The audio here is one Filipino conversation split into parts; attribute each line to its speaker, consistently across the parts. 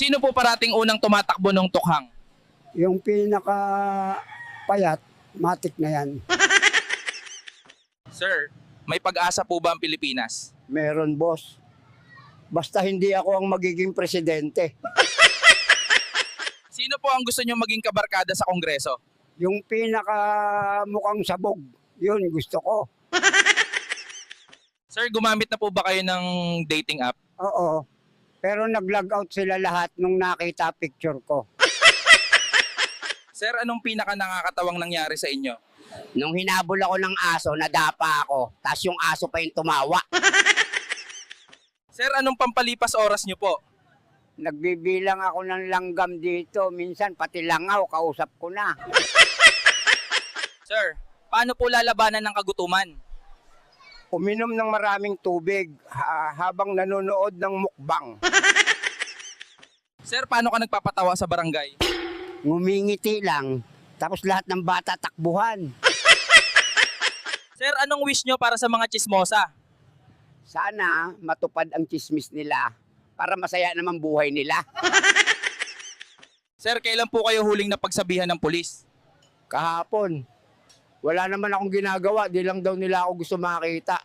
Speaker 1: Sino po parating unang tumatakbo ng tukhang?
Speaker 2: Yung pinaka payat, matik na yan.
Speaker 1: Sir, may pag-asa po ba ang Pilipinas?
Speaker 2: Meron, boss. Basta hindi ako ang magiging presidente.
Speaker 1: Sino po ang gusto nyo maging kabarkada sa Kongreso?
Speaker 2: Yung pinaka mukhang sabog, yun gusto ko.
Speaker 1: Sir, gumamit na po ba kayo ng dating app?
Speaker 2: Oo. Pero nag-log out sila lahat nung nakita picture ko.
Speaker 1: Sir, anong pinaka nakakatawang nangyari sa inyo?
Speaker 2: Nung hinabol ako ng aso, nadapa ako. Tapos yung aso pa yung tumawa.
Speaker 1: Sir, anong pampalipas oras nyo po?
Speaker 2: Nagbibilang ako ng langgam dito. Minsan pati langaw, kausap ko na.
Speaker 1: Sir, paano po lalabanan ng kagutuman?
Speaker 2: Uminom ng maraming tubig habang nanonood ng mukbang.
Speaker 1: Sir, paano ka nagpapatawa sa barangay?
Speaker 2: Ngumingiti lang. Tapos lahat ng bata takbuhan.
Speaker 1: Sir, anong wish nyo para sa mga chismosa?
Speaker 2: Sana matupad ang chismis nila para masaya naman buhay nila.
Speaker 1: Sir, kailan po kayo huling napagsabihan ng pulis?
Speaker 2: Kahapon, wala naman akong ginagawa. Di lang daw nila ako gusto makita.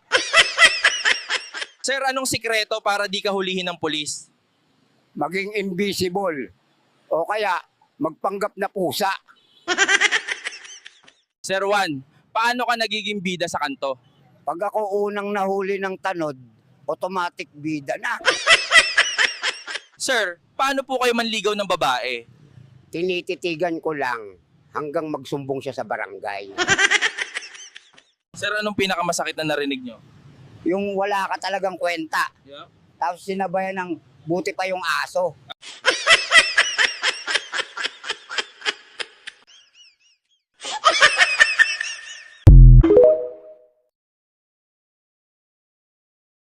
Speaker 1: Sir, anong sikreto para di ka hulihin ng pulis?
Speaker 2: Maging invisible. O kaya, magpanggap na pusa.
Speaker 1: Sir Juan, paano ka nagiging bida sa kanto?
Speaker 2: Pag ako unang nahuli ng tanod, automatic bida na.
Speaker 1: Sir, paano po kayo manligaw ng babae?
Speaker 2: Tinititigan ko lang hanggang magsumbong siya sa barangay.
Speaker 1: Sir, anong pinakamasakit na narinig nyo?
Speaker 2: Yung wala ka talagang kwenta.
Speaker 1: Yeah.
Speaker 2: Tapos sinabayan ng buti pa yung aso.